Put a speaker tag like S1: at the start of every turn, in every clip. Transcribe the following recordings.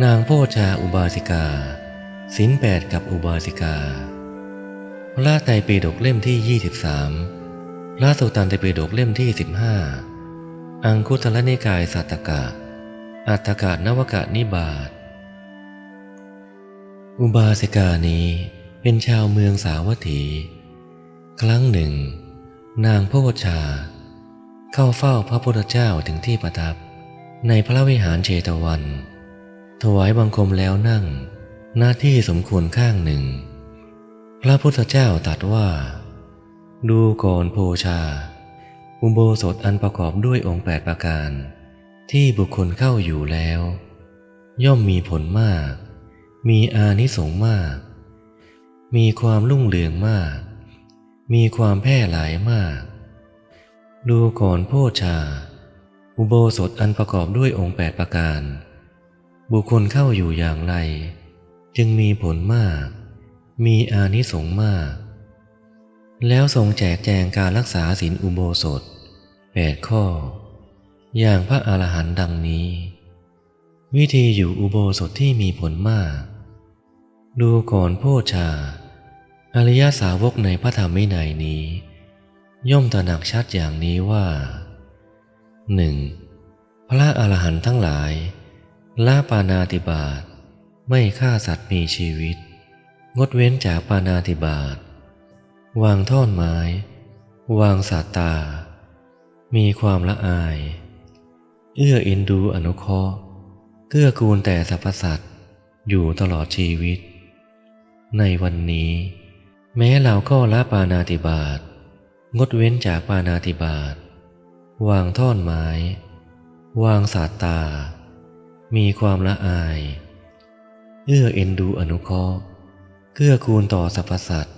S1: นางโพชาอุบาสิกาศีล8กับอุบาสิกาพระไตรปิฎกเล่มที่23พระสุตตันตปิฎกเล่มที่15อังคุตรนิกายสัตตกะอัตถกนวกนิบาตอุบาสิกานี้เป็นชาวเมืองสาวัตถี ครั้งหนึ่งนางโพชาเข้าเฝ้าพระพุทธเจ้าถึงที่ประทับในพระวิหารเชตวันถวายบังคมแล้วนั่งหน้าที่สมควรข้างหนึ่งพระพุทธเจ้าตรัสว่าดูก่อนโพชาอุโบสถอันประกอบด้วยองค์8ประการที่บุคคลเข้าอยู่แล้วย่อมมีผลมากมีอานิสงส์มากมีความรุ่งเรืองมากมีความแพร่หลายมากดูก่อนโพชาอุโบสถอันประกอบด้วยองค์8ประการบุคคลเข้าอยู่อย่างไรจึงมีผลมากมีอานิสงส์มากแล้วทรงแจกแจงการรักษาศีลอุโบสถ8ข้ออย่างพระอรหันต์ดังนี้วิธีอยู่อุโบสถที่มีผลมากดูก่อนโพชาอริยสาวกในพระธรรมวินัยนี้ย่อมตระหนักชัดอย่างนี้ว่า 1. พระอรหันต์ทั้งหลายละปาณาติบาตไม่ฆ่าสัตว์มีชีวิตงดเว้นจากปาณาติบาตวางท่อนไม้วางสาตามีความละอายเอื้อเอ็นดูอนุเคราะห์เกื้อกูลแต่สรรพสัตว์อยู่ตลอดชีวิตในวันนี้แม้เราก็ละปาณาติบาตงดเว้นจากปาณาติบาตวางท่อนไม้วางสาตามีความละอายเอื้อเอ็นดูอนุเคราะห์เกื้อกูลต่อสรรพสัตว์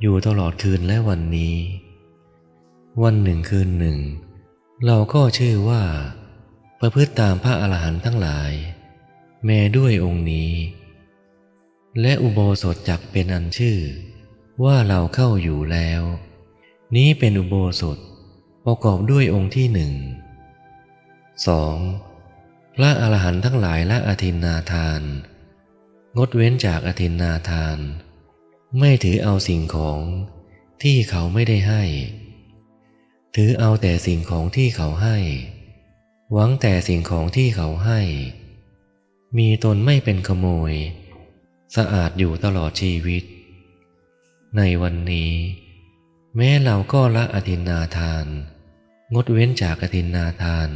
S1: อยู่ตลอดคืนและวันนี้วันหนึ่งคืนหนึ่งเราก็ชื่อว่าประพฤติตามพระอรหันต์ทั้งหลายแม้ด้วยองค์นี้และอุโบสถจักเป็นอันชื่อว่าเราเข้าอยู่แล้วนี้เป็นอุโบสถประกอบด้วยองค์ที่2. พระอรหันต์ทั้งหลายละอทินนาทานงดเว้นจากอทินนาทานไม่ถือเอาสิ่งของที่เขาไม่ได้ให้ถือเอาแต่สิ่งของที่เขาให้หวังแต่สิ่งของที่เขาให้มีตนไม่เป็นขโมยสะอาดอยู่ตลอดชีวิตในวันนี้แม้เราก็ละอทินนาทานงดเว้นจากอทินนาทาน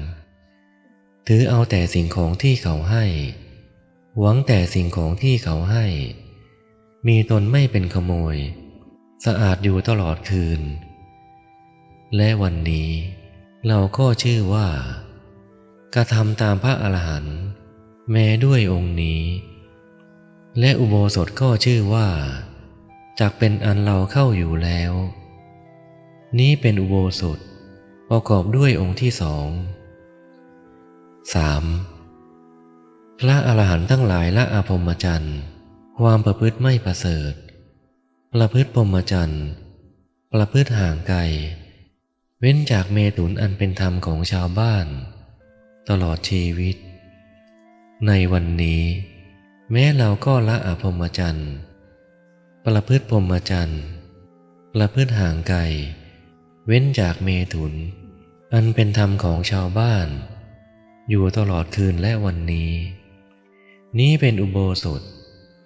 S1: ถือเอาแต่สิ่งของที่เขาให้หวังแต่สิ่งของที่เขาให้มีตนไม่เป็นขโมยสะอาดอยู่ตลอดคืนและวันนี้เราก็ชื่อว่ากระทำตามพระอรหันต์แม้ด้วยองค์นี้และอุโบสถก็ชื่อว่าจักเป็นอันเราเข้าอยู่แล้วนี้เป็นอุโบสถประกอบด้วยองค์ที่3. พระอรหันต์ทั้งหลายละอพรหมจรรย์ความประพฤติไม่ประเสริฐประพฤติพรหมจรรย์ประพฤติห่างไกลเว้นจากเมถุนอันเป็นธรรมของชาวบ้านตลอดชีวิตในวันนี้แม้เราก็ละอพรหมจรรย์ประพฤติพรหมจรรย์ประพฤติห่างไกลเว้นจากเมถุนอันเป็นธรรมของชาวบ้านอยู่ตลอดคืนและวันนี้นี้เป็นอุโบสถ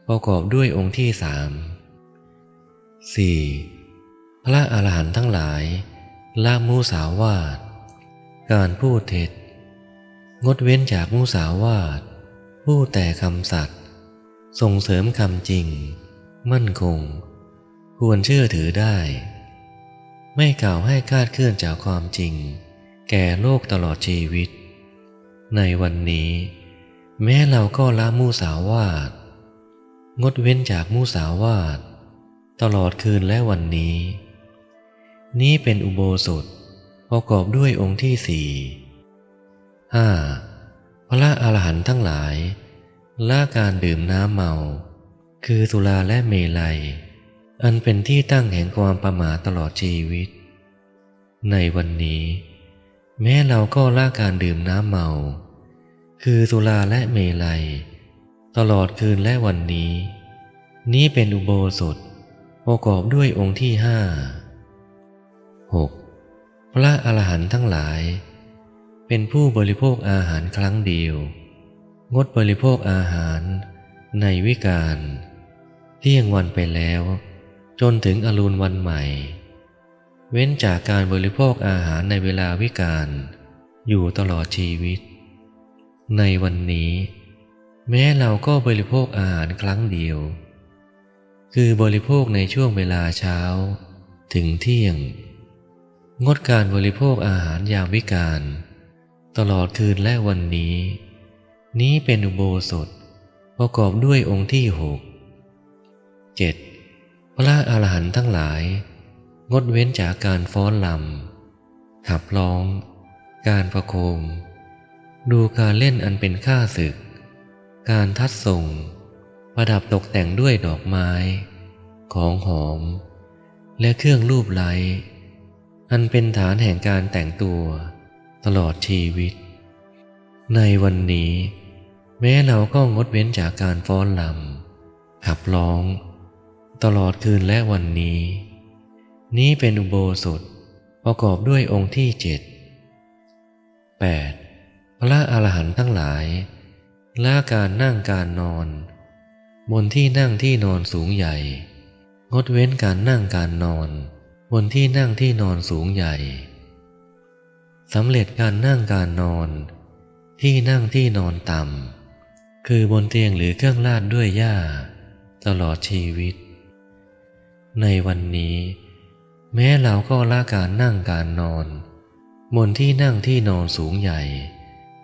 S1: ประกอบด้วยองค์ที่4. พระอรหันต์ทั้งหลายละมุสาวาทการพูดเท็จงดเว้นจากมุสาวาทพูดแต่คำสัตย์ส่งเสริมคำจริงมั่นคงควรเชื่อถือได้ไม่กล่าวให้คลาดเคลื่อนจากความจริงแก่โลกตลอดชีวิตในวันนี้แม้เราก็ละมุสาวาทงดเว้นจากมุสาวาทตลอดคืนและวันนี้นี้เป็นอุโบสถประกอบด้วยองค์ที่5. พระอรหันต์ทั้งหลายละการดื่มน้ำเมาคือสุราและเมลัยอันเป็นที่ตั้งแห่งความประมาทตลอดชีวิตในวันนี้แม้เราก็ละการดื่มน้ำเมาคือสุราและเมลัย ตลอดคืนและวันนี้ นี้เป็นอุโบสถประกอบด้วยองค์ที่6. พระอรหันต์ทั้งหลายเป็นผู้บริโภคอาหารครั้งเดียวงดบริโภคอาหารในวิกาลเที่ยงวันไปแล้วจนถึงอรุณวันใหม่เว้นจากการบริโภคอาหารในเวลาวิกาลอยู่ตลอดชีวิตในวันนี้แม้เราก็บริโภคอาหารครั้งเดียวคือบริโภคในช่วงเวลาเช้าถึงเที่ยงงดการบริโภคอาหารยามวิกาลตลอดคืนและวันนี้นี้เป็นอุโบสถประกอบด้วยองค์ที่7. พระอรหันต์ทั้งหลายงดเว้นจากการฟ้อนรำขับร้องการประโคมดูการเล่นอันเป็นข้าศึกการทัดส่งประดับตกแต่งด้วยดอกไม้ของหอมและเครื่องลูบไล้อันเป็นฐานแห่งการแต่งตัวตลอดชีวิตในวันนี้แม้เราก็งดเว้นจากการฟ้อนรำขับร้องตลอดคืนและวันนี้นี้เป็นอุโบสถประกอบด้วยองค์ที่8. พระอรหันต์ทั้งหลายละการนั่งการนอนบนที่นั่งที่นอนสูงใหญ่งดเว้นการนั่งการนอนบนที่นั่งที่นอนสูงใหญ่สำเร็จการนั่งการนอนที่นั่งที่นอนต่ำคือบนเตียงหรือเครื่องลาดด้วยหญ้าตลอดชีวิตในวันนี้แม้เราก็ละการนั่งการนอนบนที่นั่งที่นอนสูงใหญ่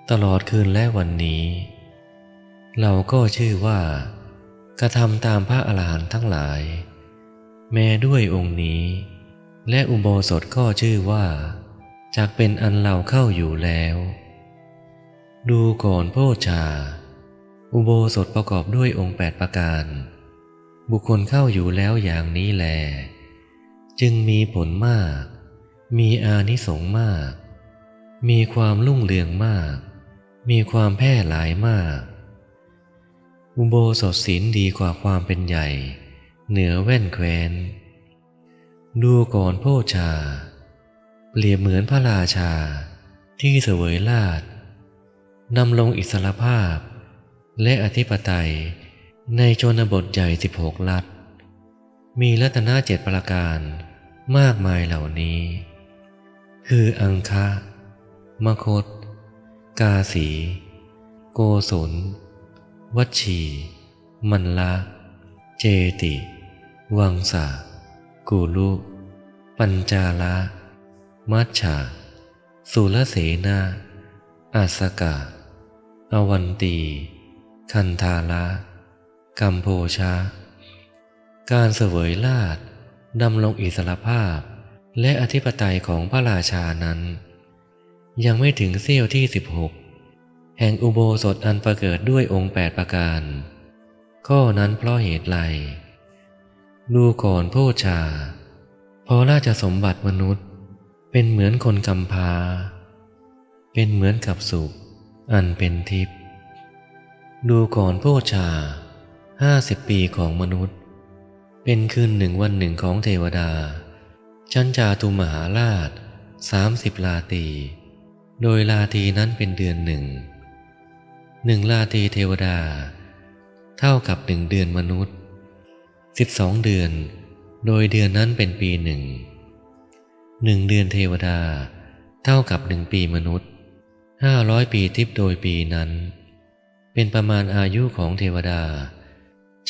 S1: ตลอดคืนและวันนี้เราก็ชื่อว่ากระทำตามพระอรหันต์ทั้งหลายแม้ด้วยองค์นี้และอุโบสถก็ชื่อว่าจักเป็นอันเราเข้าอยู่แล้วดูก่อนโพชฌาย์อุโบสถประกอบด้วยองค์8ประการบุคคลเข้าอยู่แล้วอย่างนี้แลจึงมีผลมากมีอานิสงส์มากมีความรุ่งเรืองมากมีความแพร่หลายมากอุโบสถศีลดีกว่าความเป็นใหญ่เหนือแว่นแคว้นดูก่อนโพชฌาย์เปรียบเหมือนพระราชาที่เสวยราชดำรงอิสรภาพและอธิปไตยในชนบทใหญ่16 รัฐมีรัตนะ7ประการมากมายเหล่านี้คืออังคะมคธกาสีโกศลวัชชีมัลละเจติวังสะกุลุปัญจาละมัชฌะสุรเสนาอาสกะอวันตีคันธาละกัมโพชะการเสวยราชย์ดำรงอิสรภาพและอธิปไตยของพระราชานั้นยังไม่ถึงเสี้ยวที่16แห่งอุโบสถอันประเกิดด้วยองค์8ประการข้อนั้นเพราะเหตุไรดูก่อนโพชฌาย์เพราะราชสมบัติมนุษย์เป็นเหมือนคนกำพร้าเป็นเหมือนกับสุขอันเป็นทิพย์ดูก่อนโพชฌาย์50 ปีของมนุษย์เป็นคืน1 วัน 1ของเทวดาชั้นจาตุมหาราช30 ราตรีโดยราตรีนั้นเป็นเดือน1ราตรีเทวดาเท่ากับ1 เดือนมนุษย์12 เดือนโดยเดือนนั้นเป็นปี1เดือนเทวดาเท่ากับ1 ปีมนุษย์500 ปีทิพย์โดยปีนั้นเป็นประมาณอายุของเทวดา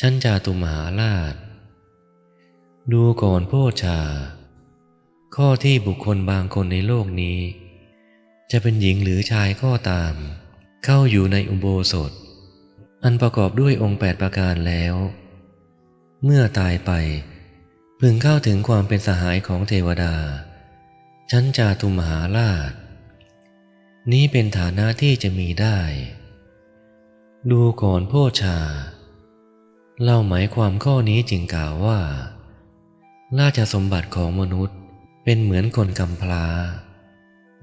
S1: ชั้นจาตุมหาราชดูก่อนโพชฌาย์ข้อที่บุคคลบางคนในโลกนี้จะเป็นหญิงหรือชายก็ตามเข้าอยู่ในอุโบสถอันประกอบด้วยองค์8ประการแล้วเมื่อตายไปพึงเข้าถึงความเป็นสหายของเทวดาชั้นจาตุมหาราชนี้เป็นฐานะที่จะมีได้ดูก่อนโพชฌาย์เล่าหมายความข้อนี้จึงกล่าวว่าราชสมบัติของมนุษย์เป็นเหมือนคนกำพร้า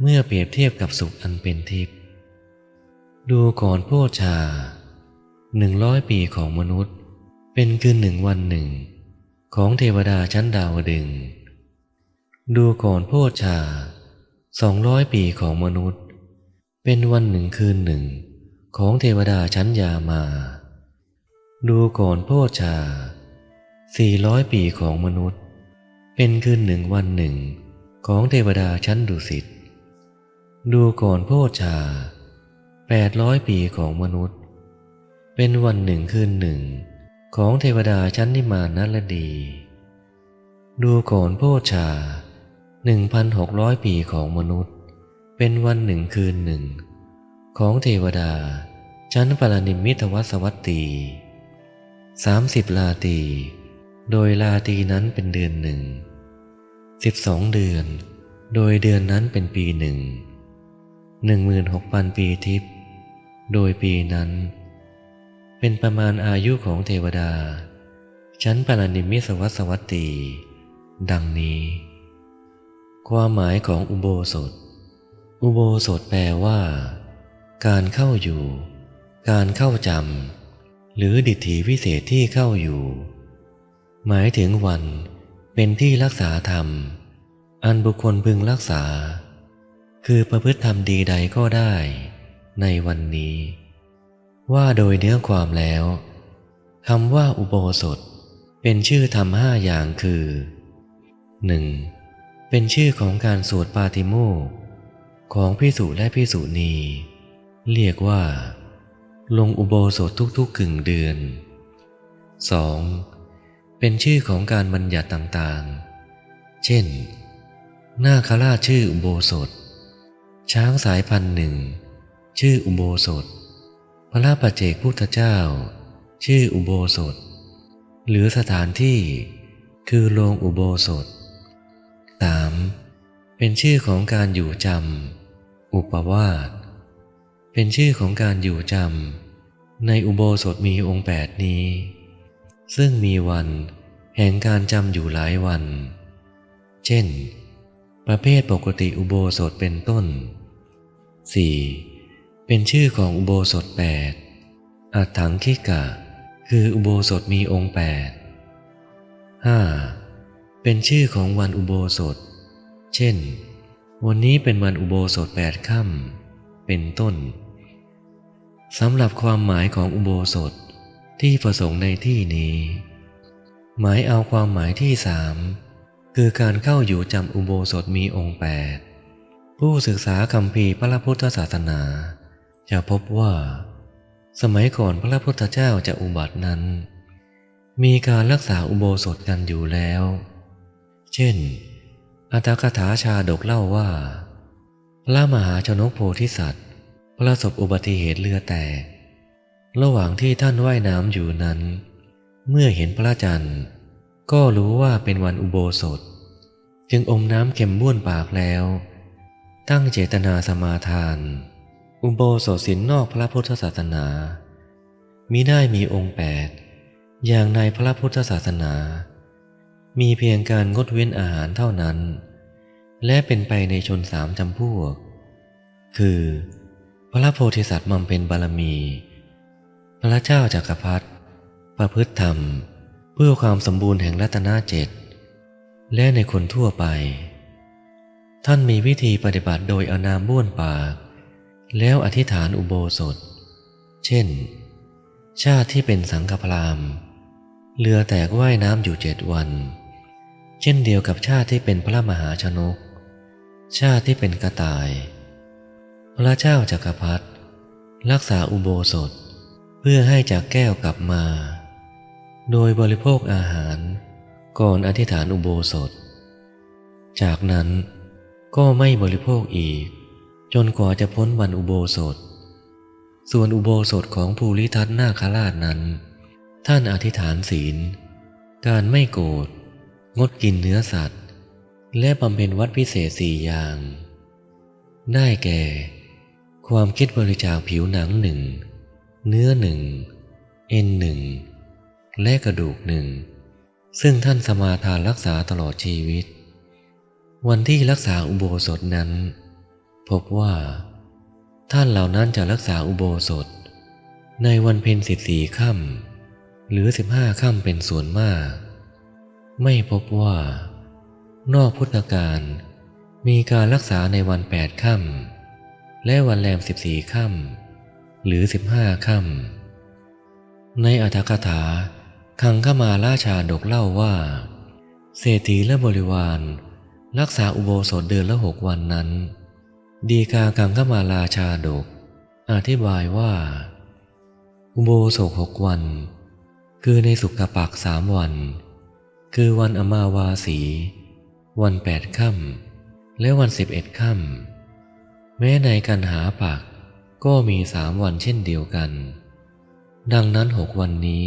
S1: เมื่อเปรียบเทียบกับสุขอันเป็นทิพย์ดูก่อนโพชฌาย์ 100 ปีของมนุษย์เป็นคืนหนึ่งวันหนึ่งของเทวดาชั้นดาวดึงส์ดูก่อนโพชฌา200 ปีของมนุษย์เป็นวันหนึ่งคืนหนึ่งของเทวดาชั้นยามาดูก่อนโพชฌา400 ปีของมนุษย์เป็นคืนหนึ่งวันหนึ่งของเทวดาชั้นดุสิตดูก่อนโพชฌา800 ปีของมนุษย์เป็นวันหนึ่งคืนหนึ่งของเทวดาชั้นนิมานนลดีดูก่อนโพชฌา1,600 ปีของมนุษย์เป็นวันหนึ่งคืนหนึ่งของเทวดาชั้นปรนิมมิตวสวัตตี30 ราตรีโดยราตรีนั้นเป็นเดือนหนึ่ง12 เดือนโดยเดือนนั้นเป็นปีหนึ่ง16,000 ปีทิพย์โดยปีนั้นเป็นประมาณอายุของเทวดาชั้นปรนิมมิตวสวัตตีดังนี้ความหมายของอุโบสถอุโบสถแปลว่าการเข้าอยู่การเข้าจำหรือดิถีวิเศษที่เข้าอยู่หมายถึงวันเป็นที่รักษาธรรมอันบุคคลพึงรักษาคือประพฤติธรรมดีใดก็ได้ในวันนี้ว่าโดยเนื้อความแล้วคำว่าอุโบสถเป็นชื่อธรรม5 อย่างคือ 1. เป็นชื่อของการสวดปาติโมกข์ของภิกษุและภิกษุณีเรียกว่าลงอุโบสถทุกๆ ครึ่งเดือน 2. เป็นชื่อของการบัญญัติต่างๆเช่นนาคราชชื่ออุโบสถช้างสายพันธุ์หนึ่งชื่ออุโบสถพระปัจเจกพุทธเจ้าชื่ออุโบสถหรือสถานที่คือโรงอุโบสถ 3. เป็นชื่อของการอยู่จำอุปวาสเป็นชื่อของการอยู่จำในอุโบสถมีองค์8นี้ซึ่งมีวันแห่งการจำอยู่หลายวันเช่นประเภทปกติอุโบสถเป็นต้น 4. เป็นชื่อของอุโบสถ8อัฏฐังคิกะคืออุโบสถมีองค์8 5. เป็นชื่อของวันอุโบสถเช่นวันนี้เป็นวันอุโบสถ8 ค่ำเป็นต้นสำหรับความหมายของอุโบสถที่ประสงค์ในที่นี้หมายเอาความหมายที่ 3คือการเข้าอยู่จำอุโบสถมีองค์8ผู้ศึกษาคัมภีร์พระพุทธศาสนาจะพบว่าสมัยก่อนพระพุทธเจ้าจะอุบัตินั้นมีการรักษาอุโบสถกันอยู่แล้วเช่นอัตถกถาชาดกเล่าว่าพระมหาชนกโพธิสัตว์ประสบอุบัติเหตุเรือแตกระหว่างที่ท่านว่ายน้ำอยู่นั้นเมื่อเห็นพระจันทร์ก็รู้ว่าเป็นวันอุโบสถจึงอมน้ำเค็มบ้วนปากแล้วตั้งเจตนาสมาทานอุโบสถศีลนอกพระพุทธศาสนามิได้มีองค์8อย่างในพระพุทธศาสนามีเพียงการงดเว้นอาหารเท่านั้นและเป็นไปในชน3 จำพวกคือพระโพธิสัตว์บำเพ็ญบารมีพระเจ้าจักรพรรดิประพฤติธรรมเพื่อความสมบูรณ์แห่งรัตนะ7และในคนทั่วไปท่านมีวิธีปฏิบัติโดยเอาน้ำบ้วนปากแล้วอธิษฐานอุโบสถเช่นชาติที่เป็นสังฆพราหมณ์เรือแตกว่ายน้ำอยู่7 วันเช่นเดียวกับชาติที่เป็นพระมหาชนกชาติที่เป็นกระต่ายพระเจ้าจักรพรรดิรักษาอุโบสถเพื่อให้จากแก้วกลับมาโดยบริโภคอาหารก่อนอธิษฐานอุโบสถจากนั้นก็ไม่บริโภคอีกจนกว่าจะพ้นวันอุโบสถส่วนอุโบสถของภูริทัตนาคราชนั้นท่านอธิษฐานศีลการไม่โกรธงดกินเนื้อสัตว์และบำเพ็ญวัดพิเศษ4 อย่างได้แก่ความคิดบริจาคผิวหนัง1เนื้อ1เอ็น1และกระดูก1ซึ่งท่านสมาทานรักษาตลอดชีวิตวันที่รักษาอุโบสถนั้นพบว่าท่านเหล่านั้นจะรักษาอุโบสถ ในวันเพ็ญ14 ค่ำหรือ15 ค่ำเป็นส่วนมาก ไม่พบว่านอกพุทธกาลมีการรักษาในวัน8 ค่ำและวันแรม14 ค่ำหรือ15 ค่ำในอรรถกถาคังคมาราชาดกเล่าว่าเศรษฐีและบริวารรักษาอุโบสถเดือนละ6 วันนั้นดีกาคังคมาราชาดกอธิบายว่าอุโบสถ6 วันคือในสุกปัก3 วันคือวันอมาวาสีวัน8 ค่ำและวัน11 ค่ำแม้ในกันหาปักก็มี3 วันเช่นเดียวกันดังนั้น6 วันนี้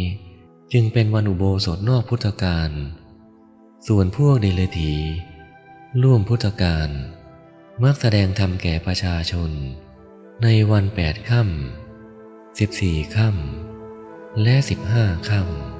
S1: จึงเป็นวันอุโบสถนอกพุทธกาลส่วนพวกเดรัจฉีร่วมพุทธกาลมักแสดงธรรมแก่ประชาชนในวัน8 ค่ำ14 ค่ำและ15 ค่ำ